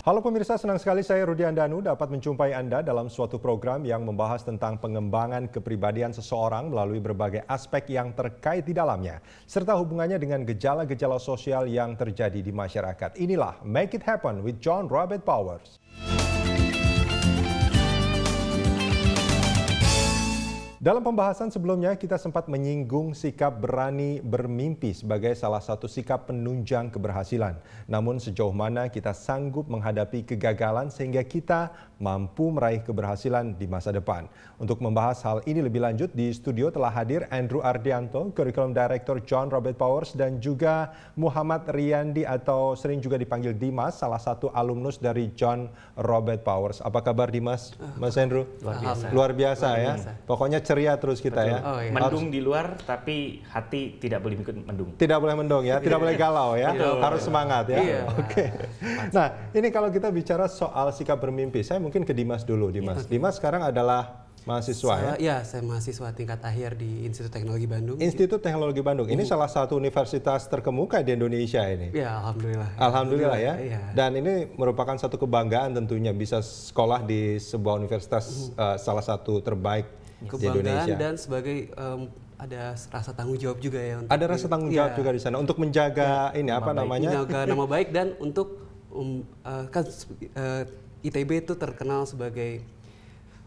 Halo pemirsa, senang sekali saya Rudi Andanu dapat menjumpai Anda dalam suatu program yang membahas tentang pengembangan kepribadian seseorang melalui berbagai aspek yang terkait di dalamnya, serta hubungannya dengan gejala-gejala sosial yang terjadi di masyarakat. Inilah Make It Happen with John Robert Powers. Dalam pembahasan sebelumnya, kita sempat menyinggung sikap berani bermimpi sebagai salah satu sikap penunjang keberhasilan. Namun sejauh mana kita sanggup menghadapi kegagalan sehingga kita mampu meraih keberhasilan di masa depan. Untuk membahas hal ini lebih lanjut, di studio telah hadir Andrew Ardianto, Curriculum Director John Robert Powers, dan juga Muhammad Riyandi atau sering juga dipanggil Dimas, salah satu alumnus dari John Robert Powers. Apa kabar Dimas? Mas Andrew? Luar biasa. Luar biasa ya. Pokoknya ceria terus kita. Betul. Ya. Oh, iya. Mendung di luar tapi hati tidak boleh ikut mendung. Tidak boleh mendung ya, tidak boleh galau ya. Harus semangat ya. Iya. Oke. Nah, ini kalau kita bicara soal sikap bermimpi, saya mungkin ke Dimas dulu, Dimas. Dimas sekarang adalah mahasiswa saya mahasiswa tingkat akhir di Institut Teknologi Bandung. Institut Teknologi Bandung. Ini salah satu universitas terkemuka di Indonesia ini. Ya, alhamdulillah. Alhamdulillah ya. Iya. Dan ini merupakan satu kebanggaan tentunya bisa sekolah di sebuah universitas salah satu terbaik di Indonesia. Dan sebagai ada rasa tanggung jawab juga ya. Ada rasa tanggung jawab juga di sana untuk menjaga ini apa namanya? Menjaga nama baik dan untuk kan ITB itu terkenal sebagai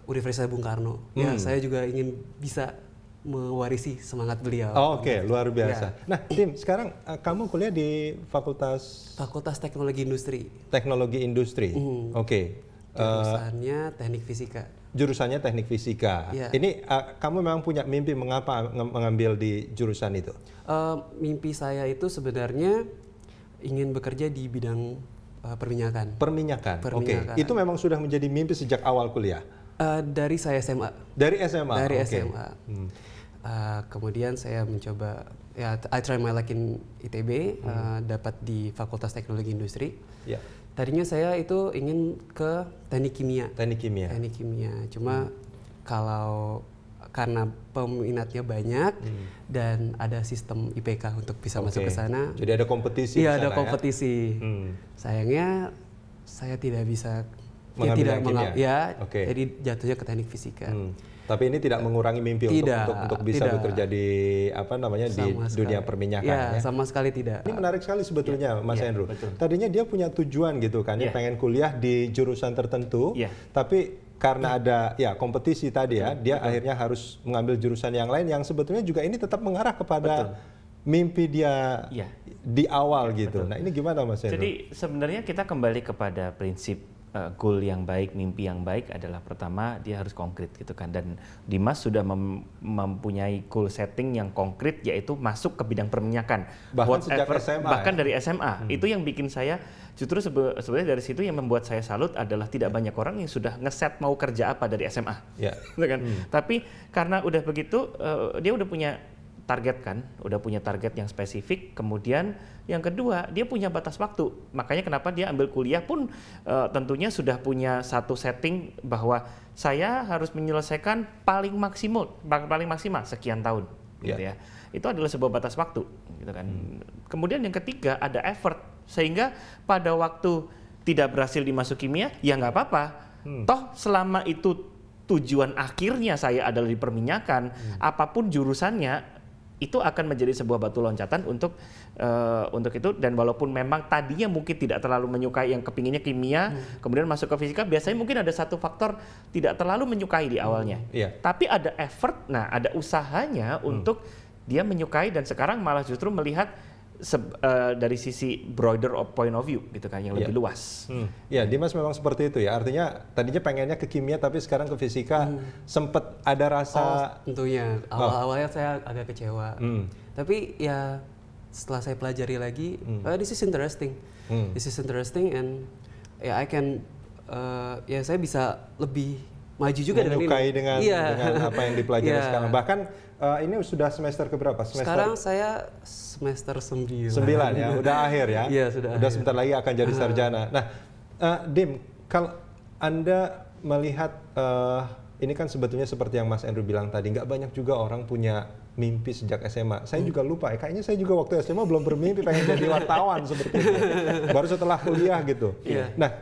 Universitas Bung Karno. Ya, saya juga ingin bisa mewarisi semangat beliau. Oke, luar biasa. Nah, Tim, sekarang kamu kuliah di Fakultas Teknologi Industri. Teknologi Industri. Oke. Jurusannya Teknik Fisika. Jurusannya Teknik Fisika. Ya. Ini kamu memang punya mimpi mengapa mengambil di jurusan itu? Mimpi saya itu sebenarnya ingin bekerja di bidang perminyakan. Perminyakan. Oke. Itu memang sudah menjadi mimpi sejak awal kuliah. Dari saya SMA. Dari SMA. Dari SMA. Kemudian saya mencoba, ya, I try my luck in ITB, dapat di Fakultas Teknologi Industri. Ya. Tadinya saya itu ingin ke teknik kimia. Teknik kimia. Teknik kimia. Cuma karena peminatnya banyak dan ada sistem IPK untuk bisa masuk ke sana. Jadi ada kompetisi. Iya, ada kompetisi. Sayangnya saya tidak bisa jadi jatuhnya ke teknik fisika. Tapi ini tidak mengurangi mimpi untuk bisa bekerja di dunia perminyakan. Ya, sama sekali tidak. Ini menarik sekali sebetulnya, Mas Andrew. Betul. Tadinya dia punya tujuan gitu kan, dia pengen kuliah di jurusan tertentu, tapi karena ada kompetisi tadi dia akhirnya harus mengambil jurusan yang lain yang sebetulnya juga ini tetap mengarah kepada mimpi dia di awal gitu. Nah, ini gimana Mas Andrew? Jadi sebenarnya kita kembali kepada prinsip goal yang baik, mimpi yang baik adalah pertama dia harus konkret gitu kan. Dan Dimas sudah mempunyai goal setting yang konkret, yaitu masuk ke bidang perminyakan. Bahkan sejak SMA. Bahkan dari SMA. Itu yang bikin saya justru sebenarnya dari situ yang membuat saya salut adalah tidak banyak orang yang sudah ngeset mau kerja apa dari SMA. Gitu kan. Tapi karena udah begitu dia udah punya target kan, udah punya target yang spesifik. Kemudian yang kedua, dia punya batas waktu. Makanya kenapa dia ambil kuliah pun tentunya sudah punya satu setting bahwa saya harus menyelesaikan paling maksimal sekian tahun, gitu ya. Itu adalah sebuah batas waktu, gitu kan. Kemudian yang ketiga ada effort, sehingga pada waktu tidak berhasil dimasuki kimia, ya nggak apa-apa. Toh selama itu tujuan akhirnya saya adalah di perminyakan, apapun jurusannya itu akan menjadi sebuah batu loncatan untuk itu. Dan walaupun memang tadinya mungkin tidak terlalu menyukai, yang kepinginnya kimia, kemudian masuk ke fisika, biasanya mungkin ada satu faktor tidak terlalu menyukai di awalnya. Tapi ada effort, ada usahanya untuk dia menyukai, dan sekarang malah justru melihat dari sisi broader point of view gitu kan, yang lebih luas. Ya, Dimas memang seperti itu ya. Artinya tadinya pengennya ke kimia tapi sekarang ke fisika, sempat ada rasa tentunya awal-awalnya saya agak kecewa. Tapi ya setelah saya pelajari lagi, this is interesting. This is interesting and I can saya bisa lebih maju juga menyukai dengan apa yang dipelajari sekarang. Bahkan ini sudah semester keberapa? Sekarang saya semester 9. 9 ya, udah akhir ya? Iya, sudah. Udah sebentar lagi akan jadi sarjana. Nah, Dim, kalau Anda melihat ini kan sebetulnya seperti yang Mas Andrew bilang tadi, nggak banyak juga orang punya mimpi sejak SMA. Saya juga lupa, kayaknya saya juga waktu SMA belum bermimpi pengen jadi wartawan seperti itu. Baru setelah kuliah gitu. Nah,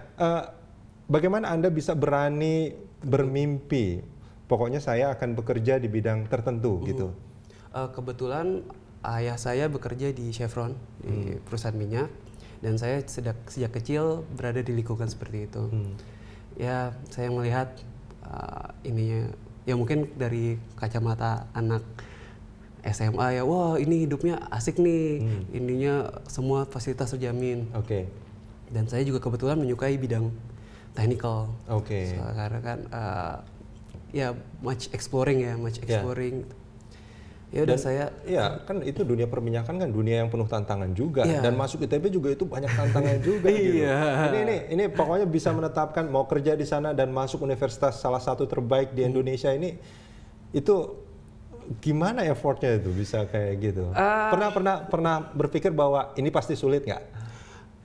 bagaimana Anda bisa berani bermimpi? Pokoknya saya akan bekerja di bidang tertentu gitu. Kebetulan ayah saya bekerja di Chevron, di perusahaan minyak. Dan saya sejak kecil berada di lingkungan seperti itu. Ya, saya melihat ininya, ya mungkin dari kacamata anak SMA ya, wah ini hidupnya asik nih, ininya semua fasilitas terjamin. Dan saya juga kebetulan menyukai bidang technical. Karena kan ya much exploring. Ya udah saya. Iya, kan itu dunia perminyakan kan dunia yang penuh tantangan juga. Dan masuk ITB juga itu banyak tantangan juga. Gitu. Ini pokoknya bisa menetapkan mau kerja di sana dan masuk universitas salah satu terbaik di Indonesia ini, itu gimana effortnya itu bisa kayak gitu? Pernah berpikir bahwa ini pasti sulit nggak?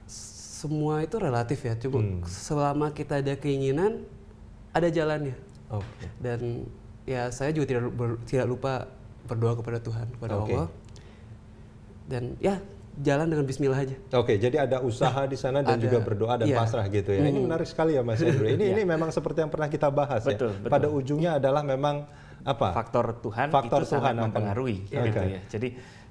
Semua itu relatif ya. Cuma selama kita ada keinginan, ada jalannya. Dan ya saya juga tidak lupa berdoa kepada Tuhan, kepada Allah, dan ya jalan dengan Bismillah aja. Jadi ada usaha di sana dan juga berdoa dan pasrah gitu ya. Ini menarik sekali ya Mas Andrew. Ini memang seperti yang pernah kita bahas ya. Pada ujungnya adalah memang apa? Faktor Tuhan Faktor itu Tuhan sangat mempengaruhi. Gitu ya. Jadi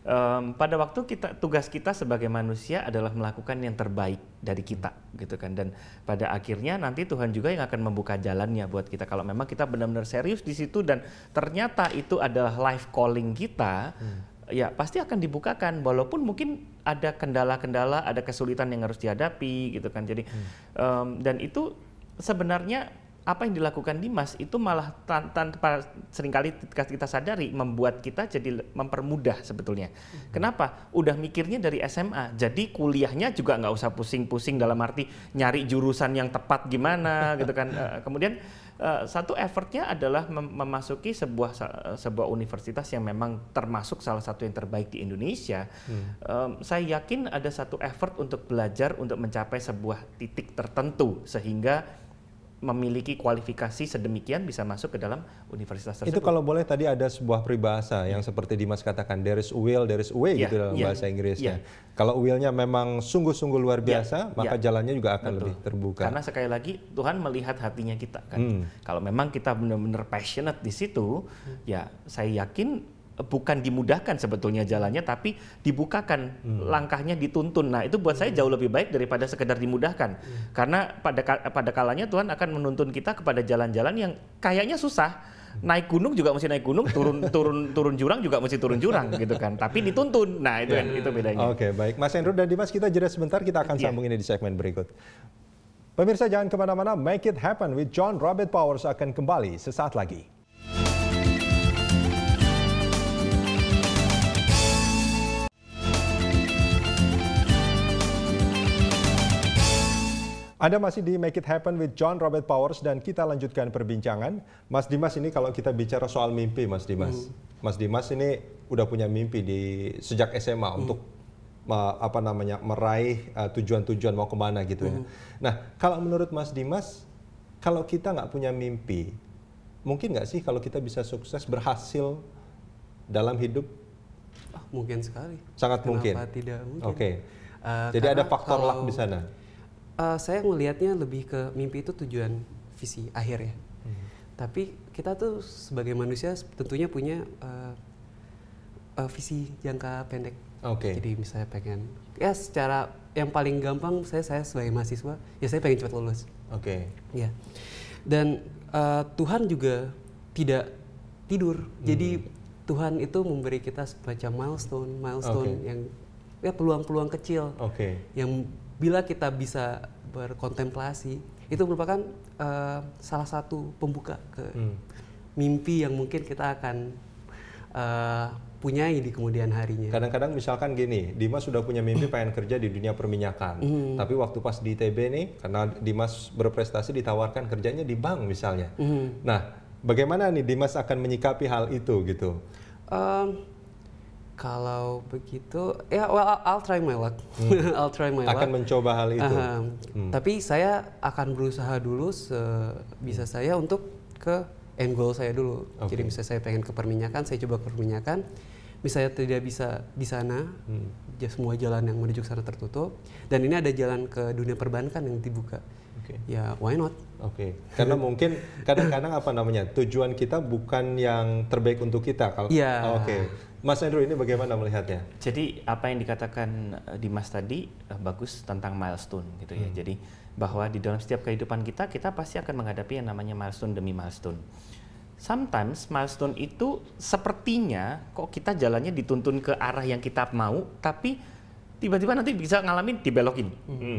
pada waktu tugas kita sebagai manusia adalah melakukan yang terbaik dari kita, gitu kan. Dan pada akhirnya nanti Tuhan juga yang akan membuka jalannya buat kita. Kalau memang kita benar-benar serius di situ dan ternyata itu adalah life calling kita, ya pasti akan dibukakan. Walaupun mungkin ada kendala-kendala, ada kesulitan yang harus dihadapi, gitu kan. Jadi dan itu sebenarnya apa yang dilakukan Dimas itu malah tanpa seringkali kita sadari membuat kita jadi mempermudah sebetulnya. Kenapa? Udah mikirnya dari SMA, jadi kuliahnya juga nggak usah pusing-pusing dalam arti nyari jurusan yang tepat gimana gitu kan. Kemudian satu effortnya adalah memasuki sebuah universitas yang memang termasuk salah satu yang terbaik di Indonesia. Saya yakin ada satu effort untuk belajar untuk mencapai sebuah titik tertentu sehingga memiliki kualifikasi sedemikian bisa masuk ke dalam universitas tersebut. Itu kalau boleh tadi ada sebuah peribahasa yang seperti Dimas katakan, there is a will, there is a way gitu dalam bahasa Inggrisnya. Kalau willnya memang sungguh-sungguh luar biasa, maka jalannya juga akan lebih terbuka. Karena sekali lagi Tuhan melihat hatinya kita kan. Kalau memang kita benar-benar passionate di situ, ya saya yakin bukan dimudahkan sebetulnya jalannya, tapi dibukakan langkahnya, dituntun. Nah itu buat saya jauh lebih baik daripada sekedar dimudahkan. Karena pada kalanya Tuhan akan menuntun kita kepada jalan-jalan yang kayaknya susah. Naik gunung juga mesti naik gunung, turun jurang juga mesti turun jurang gitu kan. Tapi dituntun. Nah itu bedanya. Baik. Mas Andrew dan Dimas, kita jeda sebentar, kita akan sambung ini di segmen berikut. Pemirsa jangan kemana-mana, Make It Happen with John Robert Powers akan kembali sesaat lagi. Anda masih di Make It Happen with John Robert Powers dan kita lanjutkan perbincangan. Mas Dimas, ini kalau kita bicara soal mimpi Mas Dimas. Mas Dimas ini udah punya mimpi sejak SMA untuk meraih tujuan-tujuan mau kemana gitu ya. Nah kalau menurut Mas Dimas, kalau kita nggak punya mimpi, mungkin nggak sih kalau kita bisa sukses berhasil dalam hidup? Mungkin sekali. Sangat mungkin. Kenapa tidak mungkin? Jadi ada faktor luck di sana. Saya melihatnya lebih ke mimpi itu tujuan visi akhir ya. Tapi kita tuh sebagai manusia tentunya punya visi jangka pendek. Jadi misalnya pengen, ya secara yang paling gampang saya sebagai mahasiswa, ya saya pengen cepat lulus. Ya. Dan Tuhan juga tidak tidur. Jadi Tuhan itu memberi kita semacam milestone yang ya peluang-peluang kecil yang bila kita bisa berkontemplasi, itu merupakan salah satu pembuka ke mimpi yang mungkin kita akan punyai di kemudian harinya. Kadang-kadang misalkan gini, Dimas sudah punya mimpi pengen kerja di dunia perminyakan, tapi waktu pas di ITB nih, karena Dimas berprestasi ditawarkan kerjanya di bank misalnya. Nah, bagaimana nih Dimas akan menyikapi hal itu gitu? Kalau begitu, ya I'll try my luck. I'll try my luck. Akan mencoba hal itu. Tapi saya akan berusaha dulu sebisa saya untuk ke end goal saya dulu. Jadi misalnya saya pengen ke perminyakan, saya coba ke perminyakan. misalnya tidak bisa di sana, semua jalan yang menuju ke sana tertutup, dan ini ada jalan ke dunia perbankan yang dibuka. Ya why not? Karena mungkin kadang-kadang apa namanya, tujuan kita bukan yang terbaik untuk kita. Kalau Mas Andrew ini bagaimana melihatnya? Jadi apa yang dikatakan Dimas tadi bagus tentang milestone gitu ya. Jadi bahwa di dalam setiap kehidupan kita pasti akan menghadapi yang namanya milestone demi milestone. Sometimes milestone itu sepertinya kok kita jalannya dituntun ke arah yang kita mau, tapi tiba-tiba nanti bisa ngalamin dibelokin,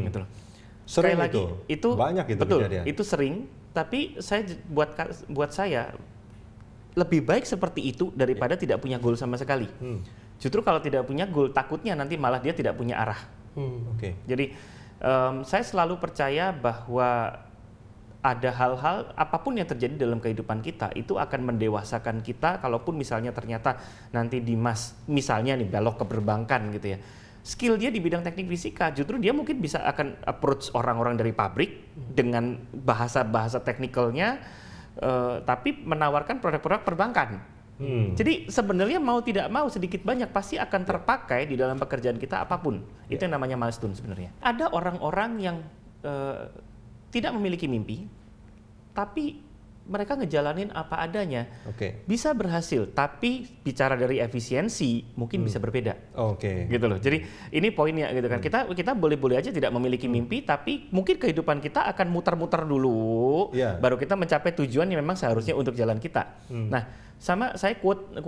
gitu loh. Sering lagi itu banyak itu betul, kejadian. itu sering, tapi saya buat saya lebih baik seperti itu daripada tidak punya goal sama sekali. Justru kalau tidak punya goal, takutnya nanti malah dia tidak punya arah. Jadi saya selalu percaya bahwa ada hal-hal apapun yang terjadi dalam kehidupan kita itu akan mendewasakan kita. Kalaupun misalnya ternyata nanti Dimas misalnya nih belok ke perbankan gitu ya, skill dia di bidang teknik fisika, justru dia mungkin bisa akan approach orang-orang dari pabrik dengan bahasa-bahasa teknikalnya, tapi menawarkan produk-produk perbankan. Jadi sebenarnya mau tidak mau sedikit banyak pasti akan terpakai di dalam pekerjaan kita apapun. Itu yang namanya milestone sebenarnya. Ada orang-orang yang tidak memiliki mimpi, tapi mereka ngejalanin apa adanya, bisa berhasil. Tapi bicara dari efisiensi mungkin bisa berbeda, gitu loh. Jadi ini poinnya gitu kan. Kita boleh-boleh aja tidak memiliki mimpi, tapi mungkin kehidupan kita akan muter-muter dulu, baru kita mencapai tujuan yang memang seharusnya untuk jalan kita. Nah, sama saya quote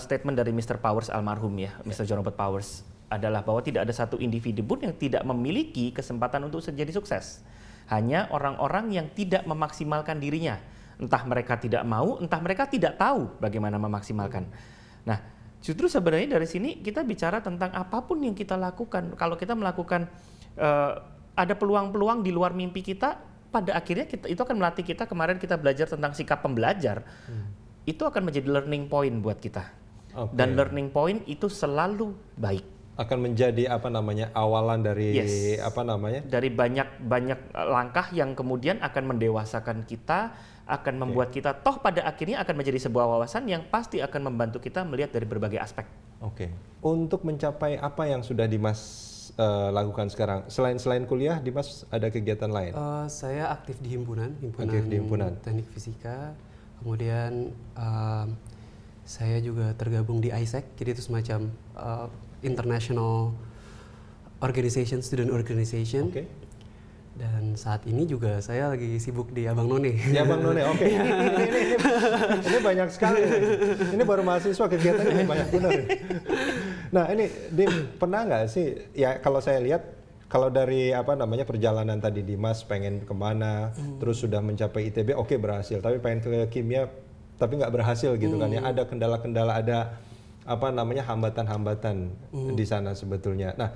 statement dari Mr. Powers almarhum ya, Mr. John Robert Powers, adalah bahwa tidak ada satu individu pun yang tidak memiliki kesempatan untuk menjadi sukses. Hanya orang-orang yang tidak memaksimalkan dirinya. Entah mereka tidak mau, entah mereka tidak tahu bagaimana memaksimalkan. Nah, justru sebenarnya dari sini kita bicara tentang apapun yang kita lakukan. Kalau kita melakukan, ada peluang-peluang di luar mimpi kita, pada akhirnya itu akan melatih kita. Kemarin kita belajar tentang sikap pembelajar. Itu akan menjadi learning point buat kita. Dan learning point itu selalu baik. Akan menjadi apa namanya, awalan dari dari banyak langkah yang kemudian akan mendewasakan kita, akan membuat kita pada akhirnya akan menjadi sebuah wawasan yang pasti akan membantu kita melihat dari berbagai aspek. Untuk mencapai apa yang sudah Dimas lakukan sekarang, selain kuliah, Dimas ada kegiatan lain? Saya aktif di himpunan teknik fisika. Kemudian saya juga tergabung di ISEC, jadi itu semacam International Organization, Student Organization. Dan saat ini juga saya lagi sibuk di Abang None. Di Abang None, ini banyak sekali. Ini baru mahasiswa, kegiatannya banyak benar. Nah ini, Dim, pernah nggak sih, ya kalau saya lihat, kalau dari perjalanan tadi Dimas pengen kemana, terus sudah mencapai ITB, berhasil. Tapi pengen ke kimia, tapi nggak berhasil gitu kan ya. Ada kendala-kendala, ada hambatan-hambatan di sana sebetulnya. Nah,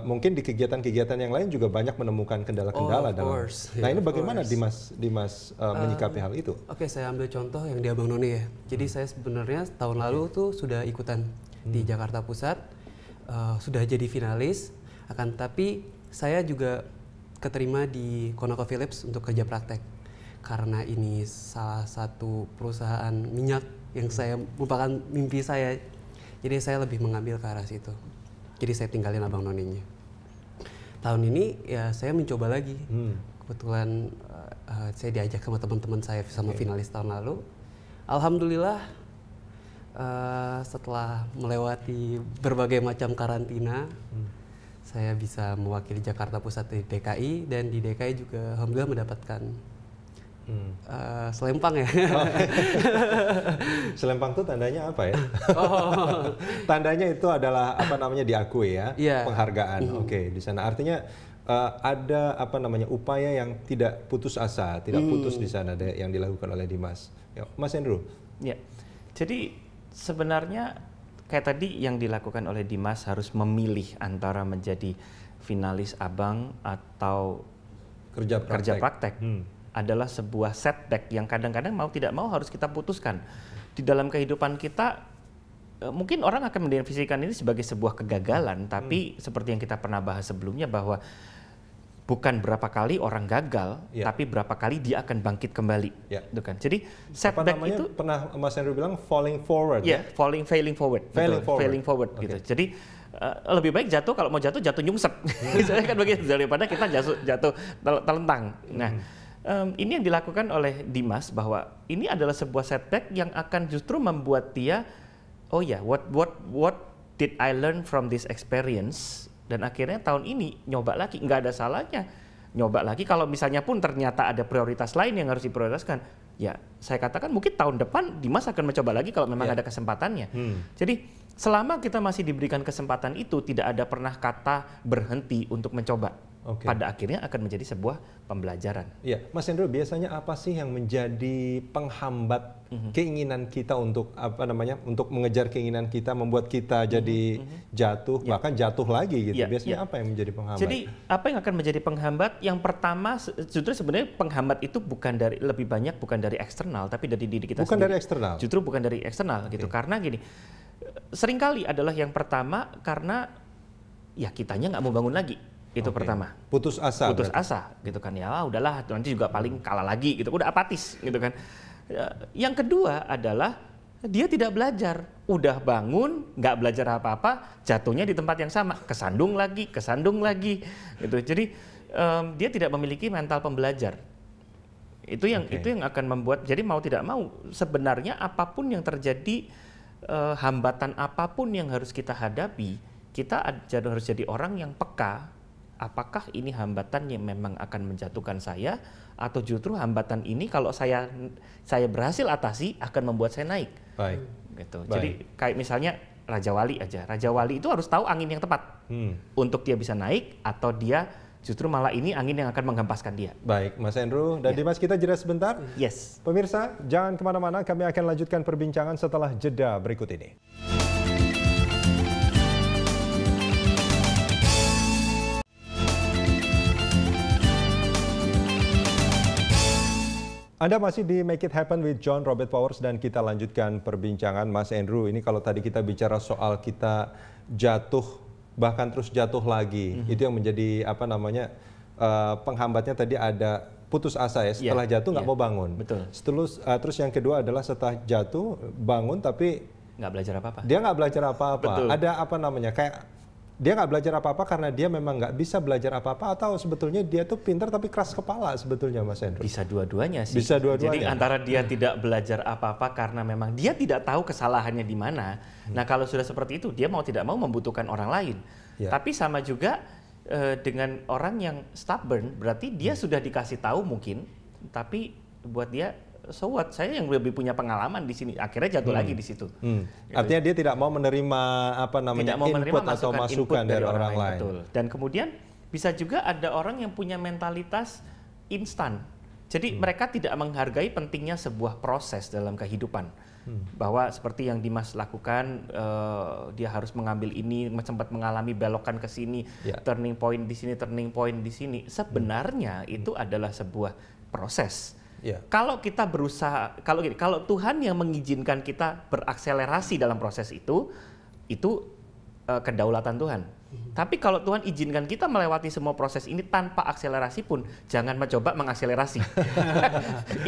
mungkin di kegiatan-kegiatan yang lain juga banyak menemukan kendala-kendala dalam. Nah, ini bagaimana Dimas menyikapi hal itu? Saya ambil contoh yang di Abang None ya. Jadi saya sebenarnya tahun lalu tuh sudah ikutan di Jakarta Pusat, sudah jadi finalis. Tapi saya juga keterima di ConocoPhillips untuk kerja praktek. Karena ini salah satu perusahaan minyak yang saya merupakan mimpi saya, jadi saya lebih mengambil ke arah situ. Jadi saya tinggalin Abang None-nya. Tahun ini ya saya mencoba lagi. Kebetulan saya diajak sama teman-teman saya sama finalis tahun lalu. Alhamdulillah setelah melewati berbagai macam karantina, saya bisa mewakili Jakarta Pusat di DKI, dan di DKI juga alhamdulillah mendapatkan selempang ya. Selempang itu tandanya apa ya? Tandanya itu adalah diakui ya, penghargaan. Di sana artinya ada upaya yang tidak putus asa, tidak putus di sana yang dilakukan oleh Dimas. Mas Andrew. Ya. Jadi sebenarnya kayak tadi yang dilakukan oleh Dimas, harus memilih antara menjadi finalis Abang atau kerja praktek. Adalah sebuah setback yang kadang-kadang mau tidak mau harus kita putuskan. Di dalam kehidupan kita, mungkin orang akan mendefinisikan ini sebagai sebuah kegagalan, tapi seperti yang kita pernah bahas sebelumnya bahwa bukan berapa kali orang gagal, tapi berapa kali dia akan bangkit kembali. Gitu kan. Jadi setback itu pernah Mas Andrew bilang falling forward. Failing forward. Failing forward gitu. Jadi lebih baik jatuh, kalau mau jatuh nyungsep. Misalnya kan begitu, daripada kita jatuh telentang. Nah, ini yang dilakukan oleh Dimas, bahwa ini adalah sebuah setback yang akan justru membuat dia, oh ya, what did I learn from this experience? Dan akhirnya tahun ini nyoba lagi, nggak ada salahnya nyoba lagi. Kalau misalnya pun ternyata ada prioritas lain yang harus diprioritaskan, ya saya katakan mungkin tahun depan Dimas akan mencoba lagi kalau memang ada kesempatannya. Jadi selama kita masih diberikan kesempatan itu, tidak ada pernah kata berhenti untuk mencoba. Pada akhirnya akan menjadi sebuah pembelajaran. Ya, Mas Andrew, biasanya apa sih yang menjadi penghambat keinginan kita untuk untuk mengejar keinginan kita, membuat kita jadi jatuh, bahkan jatuh lagi gitu. Biasanya apa yang menjadi penghambat? Jadi apa yang akan menjadi penghambat? Yang pertama, justru sebenarnya penghambat itu lebih banyak bukan dari eksternal, tapi dari diri kita sendiri. Bukan dari eksternal. Justru bukan dari eksternal gitu. Karena gini, seringkali adalah yang pertama karena ya kitanya nggak mau bangun lagi. Itu pertama. Putus asa gitu kan, ya udahlah nanti juga paling kalah lagi gitu, udah apatis gitu kan. Yang kedua adalah dia tidak belajar, udah bangun nggak belajar apa-apa, jatuhnya di tempat yang sama, kesandung lagi gitu. Jadi dia tidak memiliki mental pembelajar. Itu yang akan membuat, jadi mau tidak mau sebenarnya apapun yang terjadi, hambatan apapun yang harus kita hadapi, kita harus jadi orang yang peka. Apakah ini hambatan yang memang akan menjatuhkan saya, atau justru hambatan ini kalau saya berhasil atasi akan membuat saya naik. Baik. Gitu. Baik. Jadi kayak misalnya Raja Wali aja. Raja Wali itu harus tahu angin yang tepat untuk dia bisa naik, atau dia justru malah ini angin yang akan menghempaskan dia. Baik, Mas Andrew dan Dimas, kita jeda sebentar. Yes. Pemirsa, jangan kemana-mana, kami akan lanjutkan perbincangan setelah jeda berikut ini. Anda masih di Make It Happen with John Robert Powers, dan kita lanjutkan perbincangan. Mas Andrew, ini kalau tadi kita bicara soal kita jatuh, bahkan terus jatuh lagi, itu yang menjadi penghambatnya tadi ada putus asa ya, setelah jatuh nggak mau bangun. Betul. Terus yang kedua adalah setelah jatuh bangun tapi nggak belajar apa-apa. Dia nggak belajar apa-apa. Betul. Ada kayak dia nggak belajar apa-apa karena dia memang nggak bisa belajar apa-apa, atau sebetulnya dia tuh pintar tapi keras kepala sebetulnya, Mas Andrew? Bisa dua-duanya sih. Bisa dua-duanya. Jadi antara dia tidak belajar apa-apa karena memang dia tidak tahu kesalahannya di mana. Nah kalau sudah seperti itu, dia mau tidak mau membutuhkan orang lain. Tapi sama juga dengan orang yang stubborn, berarti dia sudah dikasih tahu mungkin, tapi buat dia, so what, saya yang lebih punya pengalaman di sini, akhirnya jatuh lagi di situ. Gitu. Artinya dia tidak mau menerima input atau masukan dari orang lain. Betul. Dan kemudian bisa juga ada orang yang punya mentalitas instan. Jadi mereka tidak menghargai pentingnya sebuah proses dalam kehidupan. Bahwa seperti yang Dimas lakukan, dia harus mengambil ini, sempat mengalami belokan ke sini, turning point di sini, turning point di sini. Sebenarnya itu adalah sebuah proses. Kalau kita berusaha, kalau Tuhan yang mengizinkan kita berakselerasi dalam proses itu kedaulatan Tuhan. Tapi kalau Tuhan izinkan kita melewati semua proses ini tanpa akselerasi pun, jangan mencoba mengakselerasi.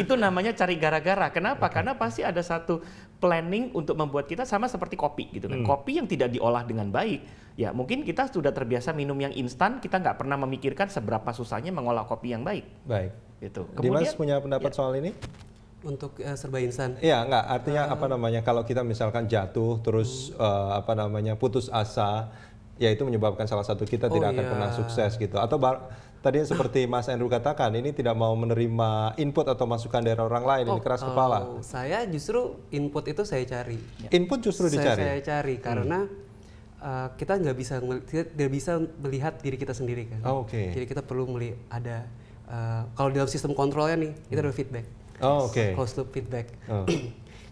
Itu namanya cari gara-gara. Kenapa? Karena pasti ada satu planning untuk membuat kita sama seperti kopi gitu kan. Kopi yang tidak diolah dengan baik, ya mungkin kita sudah terbiasa minum yang instan, kita nggak pernah memikirkan seberapa susahnya mengolah kopi yang baik. Baik. Gitu. Kemudian, Dimas punya pendapat soal ini? Untuk serba instan. Iya, enggak. Artinya kalau kita misalkan jatuh terus putus asa, ya itu menyebabkan salah satu kita tidak akan pernah sukses gitu. Atau tadi seperti Mas Andrew katakan, ini tidak mau menerima input atau masukan dari orang lain, ini keras kepala. Saya justru input itu saya cari. Input justru dicari? Saya cari karena kita nggak bisa melihat diri kita sendiri kan. Jadi kita perlu melihat kalau dalam sistem kontrolnya nih, itu ada feedback. Closed loop feedback.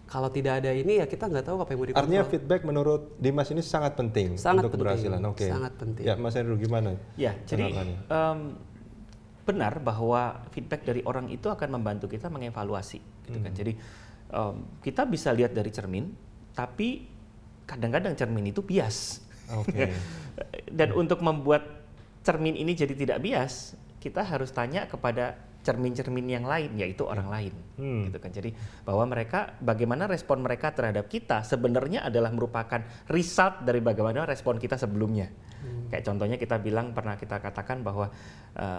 Kalau tidak ada ini, ya kita nggak tahu apa yang mau dikontrol. Artinya feedback menurut Dimas ini sangat penting untuk keberhasilan. Sangat penting. Ya, Mas Andrew gimana? Ya, jadi benar bahwa feedback dari orang itu akan membantu kita mengevaluasi, gitu kan. Jadi kita bisa lihat dari cermin, tapi kadang-kadang cermin itu bias. Dan untuk membuat cermin ini jadi tidak bias, kita harus tanya kepada cermin-cermin yang lain, yaitu orang lain, gitu kan. Jadi bahwa mereka, bagaimana respon mereka terhadap kita sebenarnya adalah merupakan result dari bagaimana respon kita sebelumnya. Kayak contohnya kita bilang, pernah kita katakan bahwa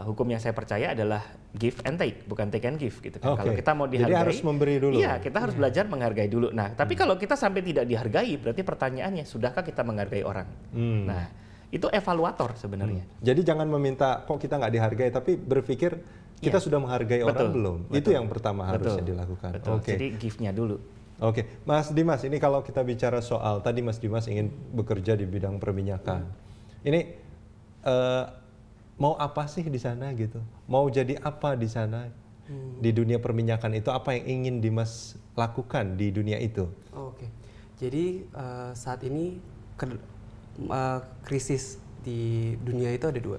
hukum yang saya percaya adalah give and take, bukan take and give, gitu kan. Kalau kita mau dihargai, jadi harus memberi dulu. Iya, kita harus belajar menghargai dulu. Nah, tapi kalau kita sampai tidak dihargai, berarti pertanyaannya, sudahkah kita menghargai orang? Nah, itu evaluator sebenarnya. Jadi jangan meminta kok kita nggak dihargai, tapi berpikir kita sudah menghargai orang belum. Itu yang pertama harusnya dilakukan. Jadi give-nya dulu. Mas Dimas, ini kalau kita bicara soal, tadi Mas Dimas ingin bekerja di bidang perminyakan. Ini mau apa sih di sana gitu? Mau jadi apa di sana? Di dunia perminyakan itu apa yang ingin Dimas lakukan di dunia itu? Jadi saat ini krisis di dunia itu ada dua,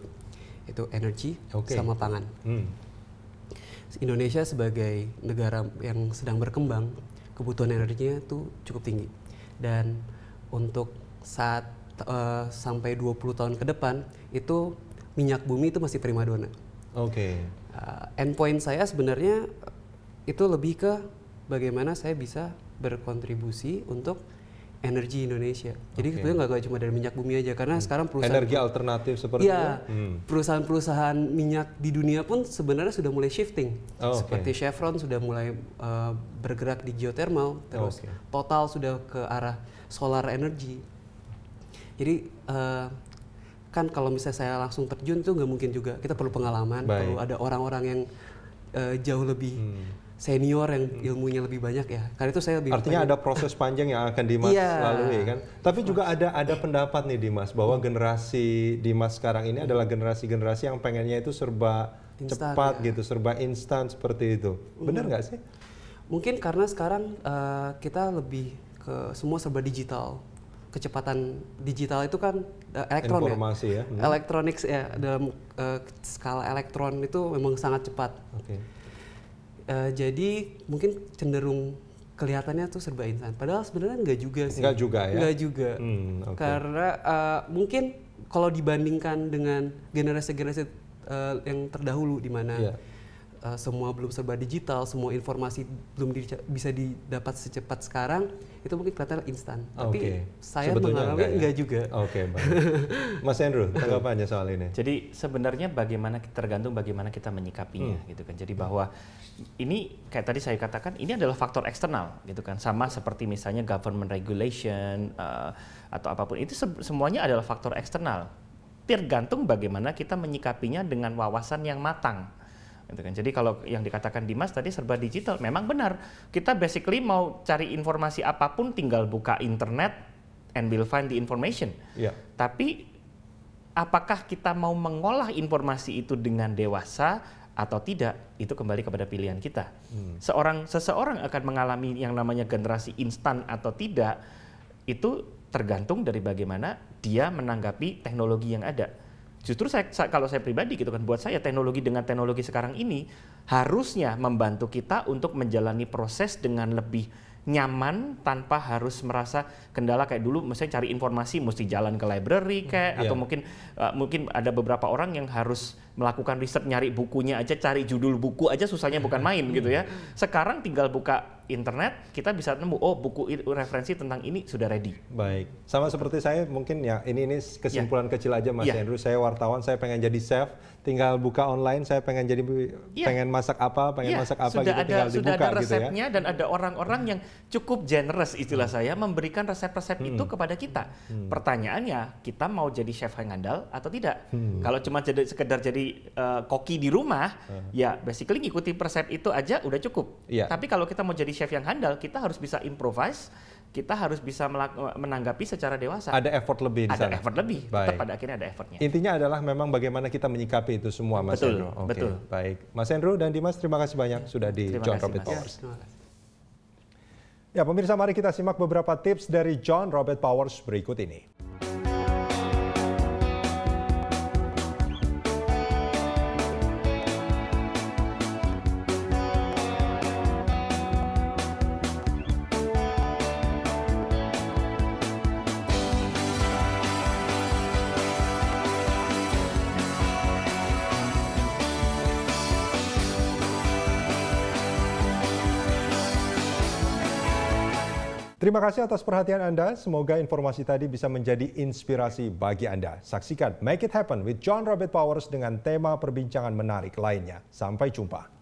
itu energi sama pangan. Indonesia sebagai negara yang sedang berkembang, kebutuhan energinya itu cukup tinggi, dan untuk saat sampai 20 tahun ke depan itu minyak bumi itu masih primadona. Endpoint saya sebenarnya itu lebih ke bagaimana saya bisa berkontribusi untuk energi Indonesia. Jadi sebetulnya nggak cuma dari minyak bumi aja, karena sekarang perusahaan energi alternatif seperti itu. Perusahaan-perusahaan minyak di dunia pun sebenarnya sudah mulai shifting. Seperti Chevron sudah mulai bergerak di geothermal, terus Total sudah ke arah solar energy. Jadi kan kalau misalnya saya langsung terjun itu nggak mungkin juga. Kita perlu pengalaman, perlu ada orang-orang yang jauh lebih senior yang ilmunya lebih banyak ya. Karena itu saya lebih artinya ada proses panjang yang akan Dimas lalui kan. Tapi juga ada pendapat nih Dimas bahwa generasi Dimas sekarang ini adalah generasi-generasi yang pengennya itu serba cepat gitu, serba instan seperti itu. Benar nggak sih? Mungkin karena sekarang kita lebih ke semua serba digital. Kecepatan digital itu kan elektron informasi ya. Electronics ya, dalam skala elektron itu memang sangat cepat. Jadi mungkin cenderung kelihatannya tuh serba instan. Padahal sebenarnya nggak juga sih. Nggak juga ya? Nggak juga. Karena mungkin kalau dibandingkan dengan generasi-generasi yang terdahulu di mana semua belum serba digital, semua informasi belum bisa didapat secepat sekarang, itu mungkin kelihatan instan. Tapi saya mengalami enggak juga. Baik. Mas Andrew, tanggapannya soal ini? Jadi sebenarnya tergantung bagaimana kita menyikapinya, gitu kan. Jadi bahwa ini kayak tadi saya katakan, ini adalah faktor eksternal, gitu kan. Sama seperti misalnya government regulation atau apapun, itu semuanya adalah faktor eksternal. Tergantung bagaimana kita menyikapinya dengan wawasan yang matang. Jadi kalau yang dikatakan Dimas tadi serba digital, memang benar. Kita basically mau cari informasi apapun tinggal buka internet and we'll find the information. Tapi apakah kita mau mengolah informasi itu dengan dewasa atau tidak, itu kembali kepada pilihan kita. Seseorang akan mengalami yang namanya generasi instan atau tidak, itu tergantung dari bagaimana dia menanggapi teknologi yang ada. Justru kalau saya pribadi gitu kan, buat saya teknologi dengan teknologi sekarang ini harusnya membantu kita untuk menjalani proses dengan lebih nyaman tanpa harus merasa kendala kayak dulu, misalnya cari informasi mesti jalan ke library kayak atau mungkin ada beberapa orang yang harus melakukan riset, nyari bukunya aja, cari judul buku aja susahnya bukan main gitu ya. Sekarang tinggal buka internet, kita bisa nemu buku referensi tentang ini sudah ready. Baik. Sama seperti saya mungkin ya, ini kesimpulan kecil aja Mas Andrew, saya wartawan, saya pengen jadi chef, tinggal buka online, saya pengen jadi pengen masak apa, masak apa gitu, tinggal dibuka sudah ada gitu resepnya ya. Dan ada orang-orang yang cukup generous istilah saya memberikan resep-resep itu kepada kita. Pertanyaannya, kita mau jadi chef yang handal atau tidak? Kalau cuma sekedar jadi koki di rumah, ya basically ngikuti resep itu aja udah cukup. Tapi kalau kita mau jadi chef yang handal, kita harus bisa improvise, kita harus bisa menanggapi secara dewasa. Ada effort lebih di sana. Ada effort lebih, tetap pada akhirnya ada effortnya. Intinya adalah memang bagaimana kita menyikapi itu semua, Mas Andrew. Betul. Baik, Mas Andrew dan Dimas, terima kasih banyak sudah di John Robert Powers. Ya, pemirsa, mari kita simak beberapa tips dari John Robert Powers berikut ini. Terima kasih atas perhatian Anda. Semoga informasi tadi bisa menjadi inspirasi bagi Anda. Saksikan Make It Happen with John Robert Powers dengan tema perbincangan menarik lainnya. Sampai jumpa.